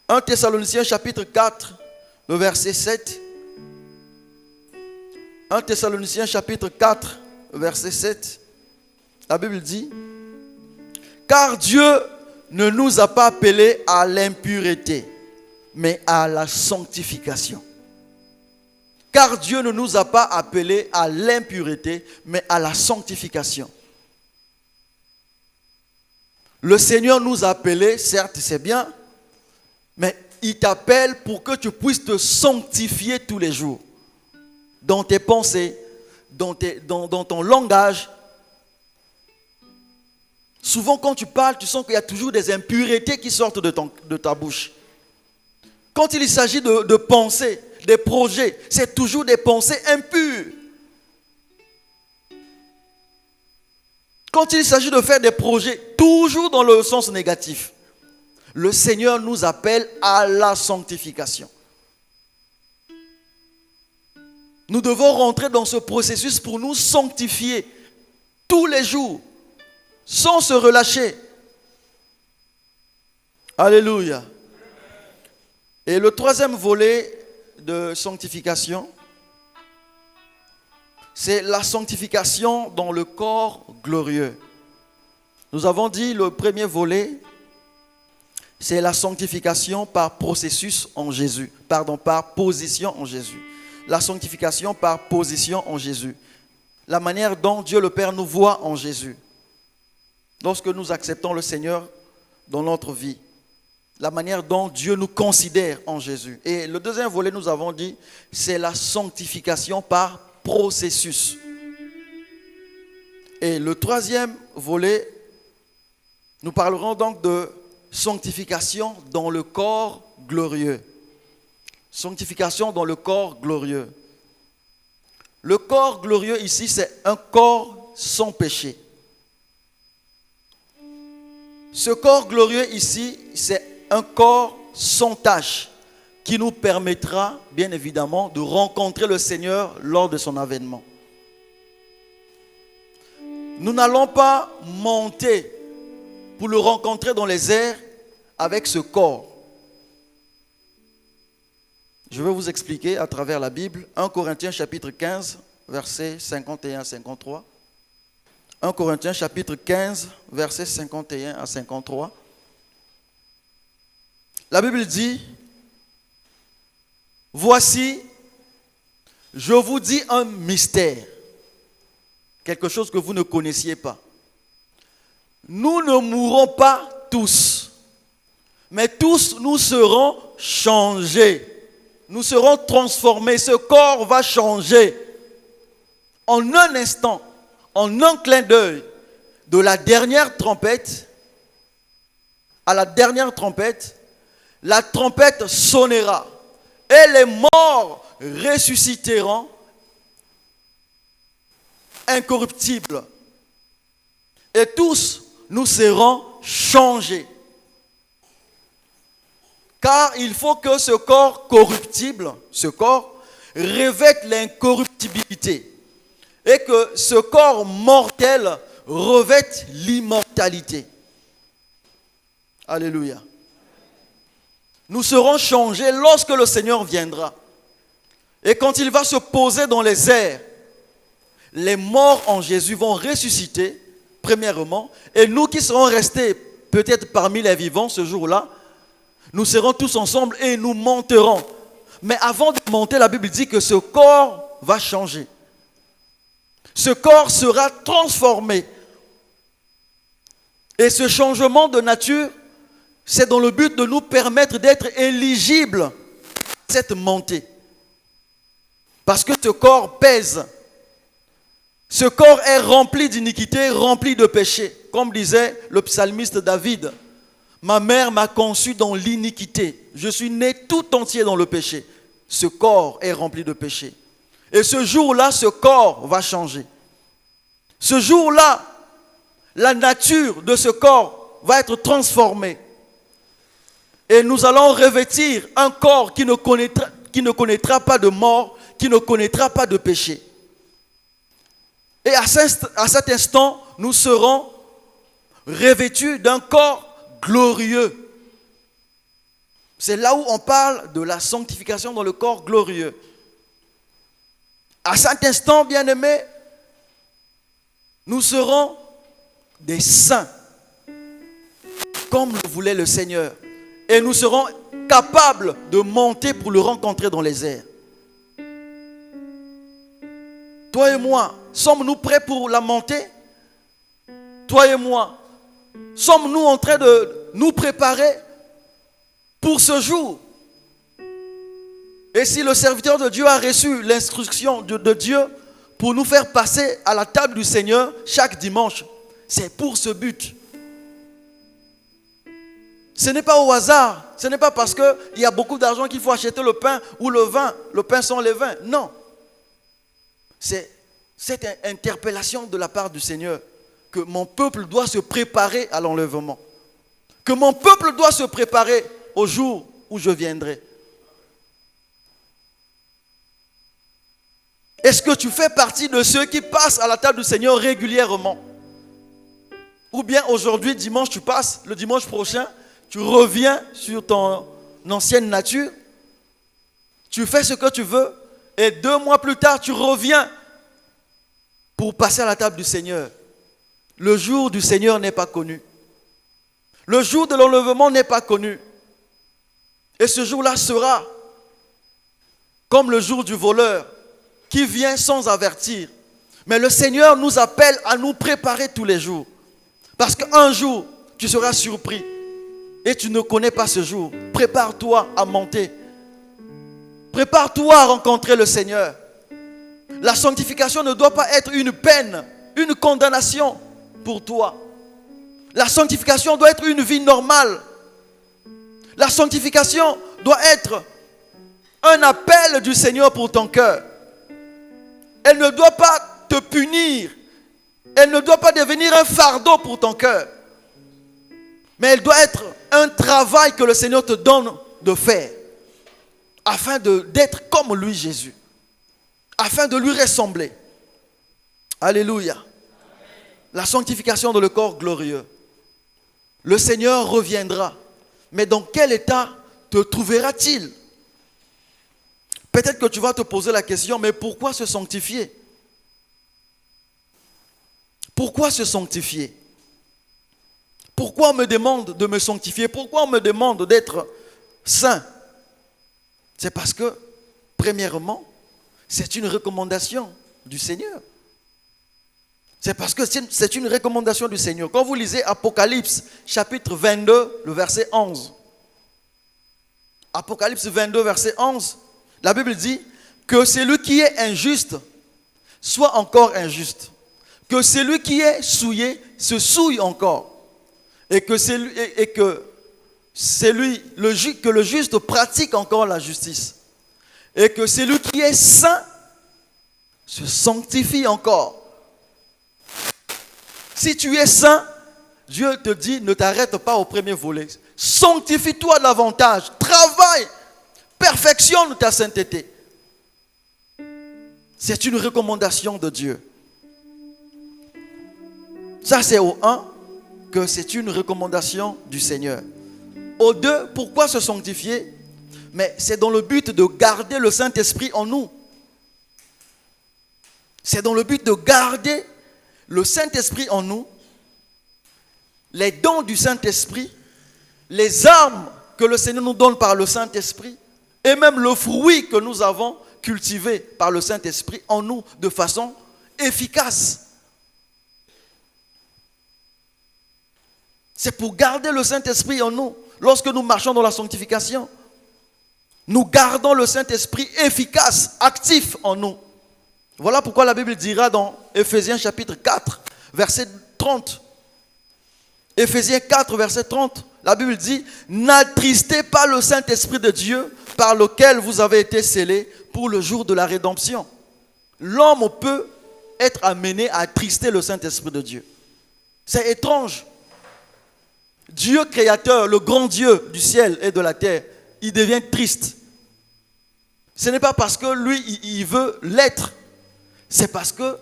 1 Thessaloniciens chapitre 4, le verset 7. 1 Thessaloniciens chapitre 4, verset 7. La Bible dit: car Dieu ne nous a pas appelés à l'impureté, mais à la sanctification. Car Dieu ne nous a pas appelés à l'impureté, mais à la sanctification. Le Seigneur nous a appelés, certes c'est bien, mais il t'appelle pour que tu puisses te sanctifier tous les jours. Dans tes pensées, dans ton langage. Souvent quand tu parles, tu sens qu'il y a toujours des impuretés qui sortent de ta bouche. Quand il s'agit de pensées, des projets, c'est toujours des pensées impures. Quand il s'agit de faire des projets, toujours dans le sens négatif. Le Seigneur nous appelle à la sanctification. Nous devons rentrer dans ce processus pour nous sanctifier tous les jours, sans se relâcher. Alléluia. Et le troisième volet de sanctification, c'est la sanctification dans le corps glorieux. Nous avons dit le premier volet, c'est la sanctification par processus en Jésus. Par position en Jésus. La sanctification par position en Jésus. La manière dont Dieu le Père nous voit en Jésus. Lorsque nous acceptons le Seigneur dans notre vie. La manière dont Dieu nous considère en Jésus. Et le deuxième volet, nous avons dit, c'est la sanctification par processus. Et le troisième volet, nous parlerons donc de sanctification dans le corps glorieux. Sanctification dans le corps glorieux. Le corps glorieux ici, c'est un corps sans péché. Ce corps glorieux ici, c'est un corps sans tache qui nous permettra, bien évidemment, de rencontrer le Seigneur lors de son avènement. Nous n'allons pas monter pour le rencontrer dans les airs avec ce corps. Je vais vous expliquer à travers la Bible. 1 Corinthiens chapitre 15, versets 51 à 53. 1 Corinthiens chapitre 15, versets 51 à 53. La Bible dit: voici, je vous dis un mystère, quelque chose que vous ne connaissiez pas. Nous ne mourrons pas tous, mais tous nous serons changés. Nous serons transformés. Ce corps va changer en un instant, en un clin d'œil, de la dernière trompette à la dernière trompette. La trompette sonnera et les morts ressusciteront incorruptibles. Et tous nous serons changés. Car il faut que ce corps corruptible, ce corps, revête l'incorruptibilité. Et que ce corps mortel revête l'immortalité. Alléluia. nous serons changés lorsque le Seigneur viendra. Et quand il va se poser dans les airs, les morts en Jésus vont ressusciter, premièrement, et nous qui serons restés peut-être parmi les vivants ce jour-là, nous serons tous ensemble et nous monterons. Mais avant de monter, la Bible dit que ce corps va changer. Ce corps sera transformé. Et ce changement de nature, c'est dans le but de nous permettre d'être éligibles à cette montée. Parce que ce corps pèse. Ce corps est rempli d'iniquité, rempli de péché. Comme disait le psalmiste David, ma mère m'a conçu dans l'iniquité. Je suis né tout entier dans le péché. Ce corps est rempli de péché. Et ce jour-là, ce corps va changer. Ce jour-là, la nature de ce corps va être transformée. Et nous allons revêtir un corps qui ne connaîtra pas de mort, qui ne connaîtra pas de péché. Et à cet instant, nous serons revêtus d'un corps glorieux. C'est là où on parle de la sanctification dans le corps glorieux. À cet instant, bien-aimés, nous serons des saints, comme le voulait le Seigneur. Et nous serons capables de monter pour le rencontrer dans les airs. Toi et moi, sommes-nous prêts pour la montée? Toi et moi, sommes-nous en train de nous préparer pour ce jour? Et si le serviteur de Dieu a reçu l'instruction de Dieu pour nous faire passer à la table du Seigneur chaque dimanche, c'est pour ce but. Ce n'est pas au hasard. Ce n'est pas parce qu'il y a beaucoup d'argent qu'il faut acheter le pain ou le vin. Le pain sans les vins. Non. C'est cette interpellation de la part du Seigneur que mon peuple doit se préparer à l'enlèvement. Que mon peuple doit se préparer au jour où je viendrai. Est-ce que tu fais partie de ceux qui passent à la table du Seigneur régulièrement? Ou bien aujourd'hui, dimanche, tu passes, le dimanche prochain, tu reviens sur ton ancienne nature, tu fais ce que tu veux, et 2 mois plus tard, tu reviens pour passer à la table du Seigneur. Le jour du Seigneur n'est pas connu. Le jour de l'enlèvement n'est pas connu. Et ce jour-là sera comme le jour du voleur qui vient sans avertir. Mais le Seigneur nous appelle à nous préparer tous les jours. Parce qu'un jour, tu seras surpris et tu ne connais pas ce jour. Prépare-toi à monter. Prépare-toi à rencontrer le Seigneur. La sanctification ne doit pas être une peine, une condamnation pour toi. La sanctification doit être une vie normale. La sanctification doit être un appel du Seigneur pour ton cœur. Elle ne doit pas te punir. Elle ne doit pas devenir un fardeau pour ton cœur. Mais elle doit être un travail que le Seigneur te donne de faire. Afin d'être comme lui, Jésus. Afin de lui ressembler. Alléluia. La sanctification de le corps glorieux. Le Seigneur reviendra. Mais dans quel état te trouvera-t-il? Peut-être que tu vas te poser la question, mais pourquoi se sanctifier? Pourquoi se sanctifier? Pourquoi on me demande de me sanctifier? Pourquoi on me demande d'être saint? C'est parce que, premièrement, c'est une recommandation du Seigneur. C'est parce que c'est une recommandation du Seigneur. Quand vous lisez Apocalypse, chapitre 22, le verset 11. Apocalypse 22, verset 11. La Bible dit que celui qui est injuste soit encore injuste. Que celui qui est souillé se souille encore. Et que le juste pratique encore la justice. Et que celui qui est saint se sanctifie encore. Si tu es saint, Dieu te dit, ne t'arrête pas au premier volet. Sanctifie-toi davantage. Travaille. Perfectionne ta sainteté. C'est une recommandation de Dieu. Ça, c'est au 1 que c'est une recommandation du Seigneur. Au 2, pourquoi se sanctifier? Mais c'est dans le but de garder le Saint-Esprit en nous. C'est dans le but de garder le Saint-Esprit en nous, les dons du Saint-Esprit, les armes que le Seigneur nous donne par le Saint-Esprit, et même le fruit que nous avons cultivé par le Saint-Esprit en nous de façon efficace. C'est pour garder le Saint-Esprit en nous. Lorsque nous marchons dans la sanctification, nous gardons le Saint-Esprit efficace, actif en nous. Voilà pourquoi la Bible dira dans Éphésiens chapitre 4, verset 30. Éphésiens 4, verset 30, la Bible dit « N'attristez pas le Saint-Esprit de Dieu par lequel vous avez été scellés pour le jour de la rédemption. » L'homme peut être amené à attrister le Saint-Esprit de Dieu. C'est étrange. Dieu créateur, le grand Dieu du ciel et de la terre, il devient triste. Ce n'est pas parce que lui, il veut l'être. C'est parce que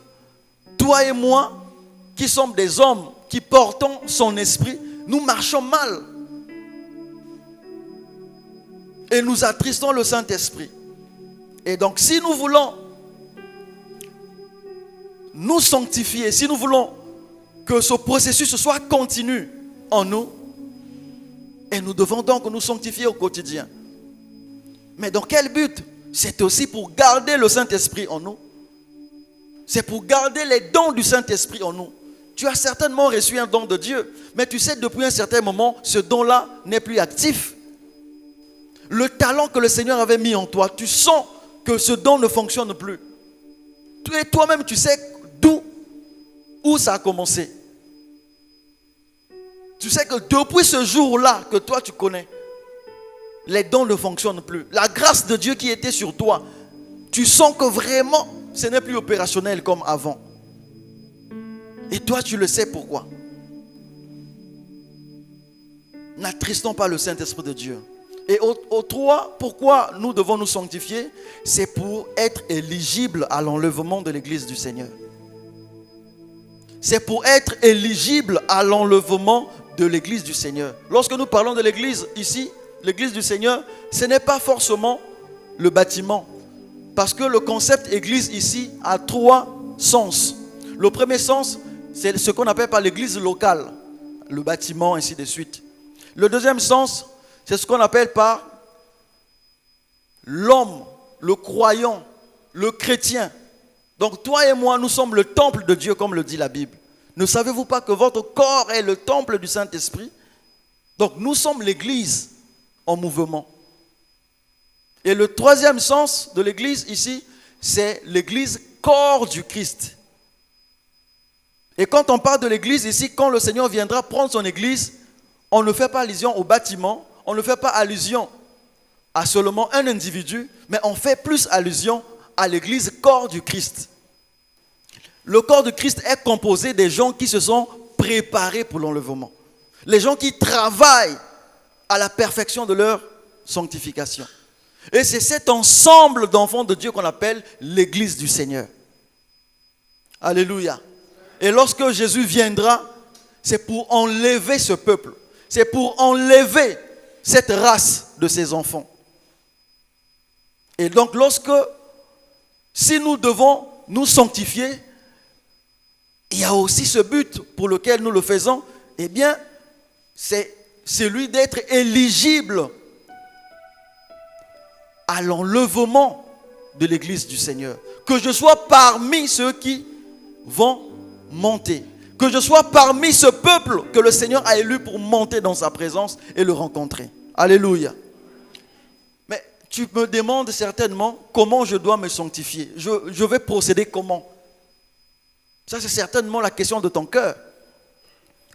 toi et moi, qui sommes des hommes, qui portons son esprit, nous marchons mal. Et nous attristons le Saint-Esprit. Et donc, si nous voulons nous sanctifier, si nous voulons que ce processus soit continu en nous, et nous devons donc nous sanctifier au quotidien. Mais dans quel but? C'est aussi pour garder le Saint-Esprit en nous. C'est pour garder les dons du Saint-Esprit en nous. Tu as certainement reçu un don de Dieu, mais tu sais depuis un certain moment, ce don-là n'est plus actif. Le talent que le Seigneur avait mis en toi, tu sens que ce don ne fonctionne plus. Et toi-même, tu sais où ça a commencé. Tu sais que depuis ce jour-là que toi tu connais, les dons ne fonctionnent plus. La grâce de Dieu qui était sur toi, tu sens que vraiment, ce n'est plus opérationnel comme avant. Et toi, tu le sais pourquoi. N'attristons pas le Saint-Esprit de Dieu. Et au 3, pourquoi nous devons nous sanctifier? C'est pour être éligible à l'enlèvement de l'Église du Seigneur. C'est pour être éligible à l'enlèvement de l'Église du Seigneur. Lorsque nous parlons de l'Église ici, l'Église du Seigneur, ce n'est pas forcément le bâtiment. Parce que le concept Église ici a 3 sens. Le premier sens, c'est ce qu'on appelle par l'Église locale, le bâtiment, ainsi de suite. Le deuxième sens, c'est ce qu'on appelle par l'homme, le croyant, le chrétien. Donc toi et moi, nous sommes le temple de Dieu, comme le dit la Bible. Ne savez-vous pas que votre corps est le temple du Saint-Esprit? Donc nous sommes l'Église en mouvement. Et le troisième sens de l'Église ici, c'est l'Église corps du Christ. Et quand on parle de l'Église ici, quand le Seigneur viendra prendre son Église, on ne fait pas allusion au bâtiment, on ne fait pas allusion à seulement un individu, mais on fait plus allusion à l'Église corps du Christ. Le corps du Christ est composé des gens qui se sont préparés pour l'enlèvement. Les gens qui travaillent à la perfection de leur sanctification. Et c'est cet ensemble d'enfants de Dieu qu'on appelle l'Église du Seigneur. Alléluia. Et lorsque Jésus viendra, c'est pour enlever ce peuple. C'est pour enlever cette race de ses enfants. Et donc si nous devons nous sanctifier, il y a aussi ce but pour lequel nous le faisons, eh bien, c'est celui d'être éligible à l'enlèvement de l'Église du Seigneur. Que je sois parmi ceux qui vont monter. Que je sois parmi ce peuple que le Seigneur a élu pour monter dans sa présence et le rencontrer. Alléluia. Mais tu me demandes certainement comment je dois me sanctifier. Je vais procéder comment? Ça, c'est certainement la question de ton cœur.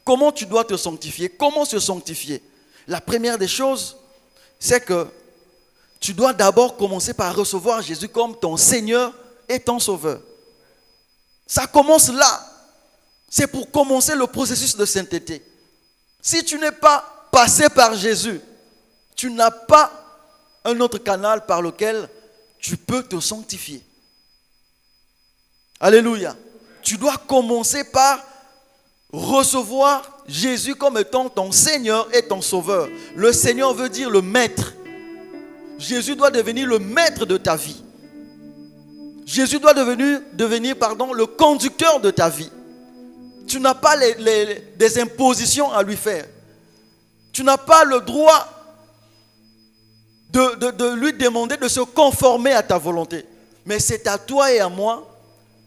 Comment tu dois te sanctifier? Comment se sanctifier? La première des choses, c'est que tu dois d'abord commencer par recevoir Jésus comme ton Seigneur et ton Sauveur. Ça commence là. C'est pour commencer le processus de sainteté. Si tu n'es pas passé par Jésus, tu n'as pas un autre canal par lequel tu peux te sanctifier. Alléluia. Tu dois commencer par recevoir Jésus comme étant ton Seigneur et ton Sauveur. Le Seigneur veut dire le maître. Jésus doit devenir le maître de ta vie. Jésus doit devenir le conducteur de ta vie. Tu n'as pas des impositions à lui faire. Tu n'as pas le droit de lui demander de se conformer à ta volonté. Mais c'est à toi et à moi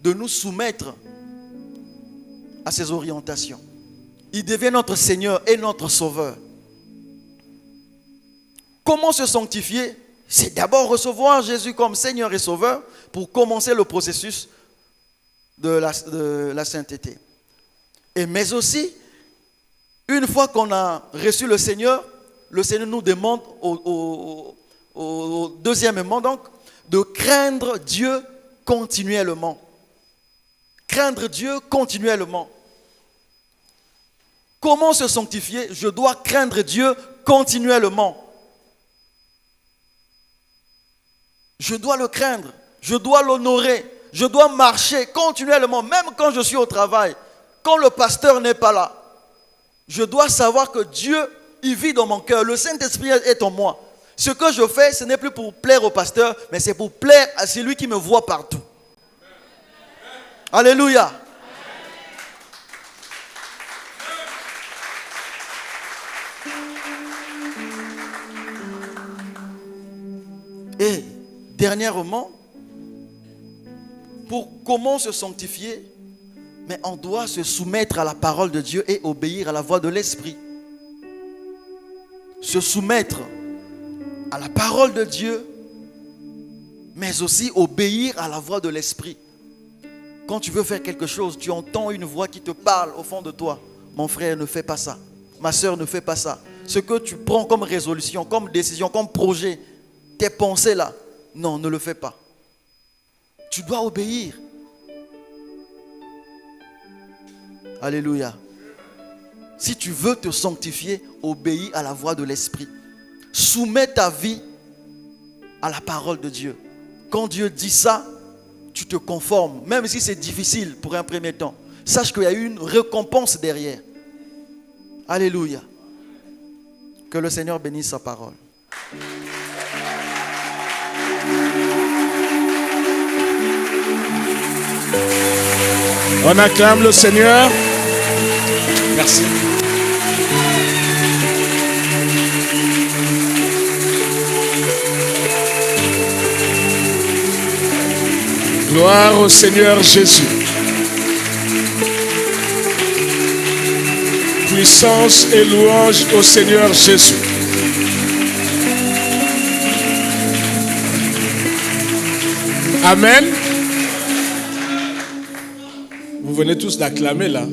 de nous soumettre à ses orientations. Il devient notre Seigneur et notre Sauveur. Comment se sanctifier? C'est d'abord recevoir Jésus comme Seigneur et Sauveur pour commencer le processus de la sainteté. Mais aussi, une fois qu'on a reçu le Seigneur nous demande deuxièmement donc, de craindre Dieu continuellement. Craindre Dieu continuellement. Comment se sanctifier? Je dois craindre Dieu continuellement. Je dois le craindre, je dois l'honorer, je dois marcher continuellement, même quand je suis au travail, quand le pasteur n'est pas là. Je dois savoir que Dieu, il vit dans mon cœur, le Saint-Esprit est en moi. Ce que je fais, ce n'est plus pour plaire au pasteur, mais c'est pour plaire à celui qui me voit partout. Alléluia. Et dernièrement, pour comment se sanctifier, mais on doit se soumettre à la parole de Dieu et obéir à la voix de l'Esprit. Se soumettre à la parole de Dieu, mais aussi obéir à la voix de l'Esprit. Quand tu veux faire quelque chose, tu entends une voix qui te parle au fond de toi. Mon frère, ne fais pas ça. Ma soeur, ne fais pas ça. Ce que tu prends comme résolution, comme décision, comme projet, tes pensées là, non, ne le fais pas. Tu dois obéir. Alléluia. Si tu veux te sanctifier, obéis à la voix de l'Esprit. Soumets ta vie à la parole de Dieu. Quand Dieu dit ça, tu te conformes, même si c'est difficile pour un premier temps. Sache qu'il y a une récompense derrière. Alléluia. Que le Seigneur bénisse sa parole. On acclame le Seigneur. Merci. Gloire au Seigneur Jésus. Puissance et louange au Seigneur Jésus. Amen. Vous venez tous d'acclamer là.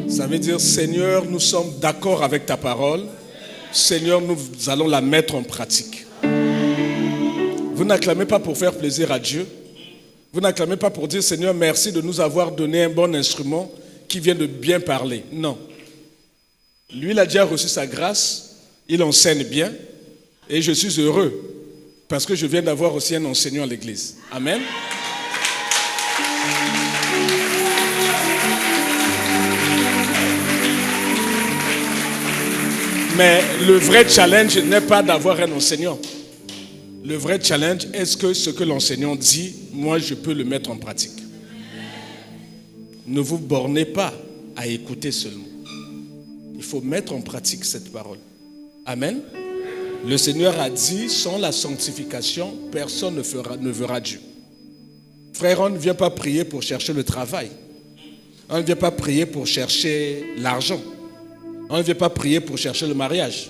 Ça veut dire, Seigneur, nous sommes d'accord avec ta parole. Seigneur, nous allons la mettre en pratique. Vous n'acclamez pas pour faire plaisir à Dieu. Vous n'acclamez pas pour dire, Seigneur, merci de nous avoir donné un bon instrument qui vient de bien parler. Non. Lui, il a déjà reçu sa grâce. Il enseigne bien. Et je suis heureux parce que je viens d'avoir aussi un enseignant à l'église. Amen. Mais le vrai challenge n'est pas d'avoir un enseignant. Le vrai challenge, est-ce que ce que l'enseignant dit, moi je peux le mettre en pratique? Ne vous bornez pas à écouter seulement. Il faut mettre en pratique cette parole. Amen. Le Seigneur a dit, sans la sanctification, personne ne verra Dieu. Frère, on ne vient pas prier pour chercher le travail. On ne vient pas prier pour chercher l'argent. On ne vient pas prier pour chercher le mariage.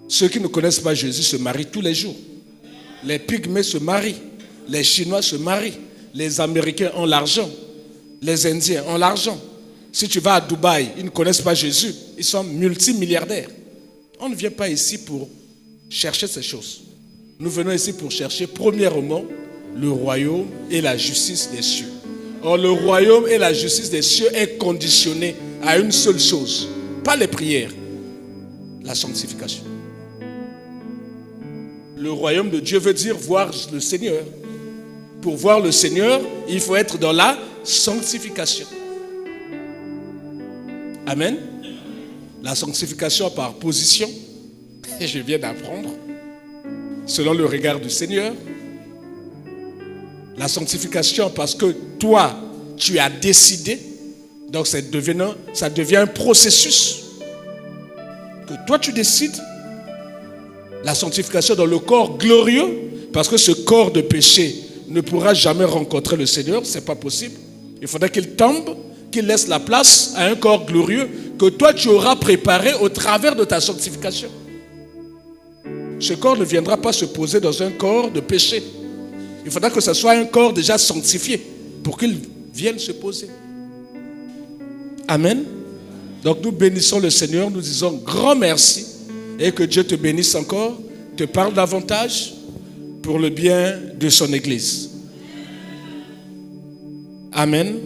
Ceux qui ne connaissent pas Jésus se marient tous les jours. Les Pygmées se marient. Les Chinois se marient. Les Américains ont l'argent. Les Indiens ont l'argent. Si tu vas à Dubaï, ils ne connaissent pas Jésus. Ils sont multimilliardaires. On ne vient pas ici pour chercher ces choses. Nous venons ici pour chercher premièrement le royaume et la justice des cieux. Or, le royaume et la justice des cieux est conditionné à une seule chose. Pas les prières, la sanctification. Le royaume de Dieu veut dire voir le Seigneur. Pour voir le Seigneur, il faut être dans la sanctification. Amen. La sanctification par position, et je viens d'apprendre, selon le regard du Seigneur. La sanctification parce que toi, tu as décidé, donc ça devient un processus que toi tu décides. La sanctification dans le corps glorieux, parce que ce corps de péché ne pourra jamais rencontrer le Seigneur, ce n'est pas possible. Il faudra qu'il tombe, qu'il laisse la place à un corps glorieux que toi tu auras préparé au travers de ta sanctification. Ce corps ne viendra pas se poser dans un corps de péché. Il faudra que ce soit un corps déjà sanctifié pour qu'il vienne se poser. Amen. Donc nous bénissons le Seigneur, nous disons grand merci et que Dieu te bénisse encore, te parle davantage pour le bien de son Église. Amen.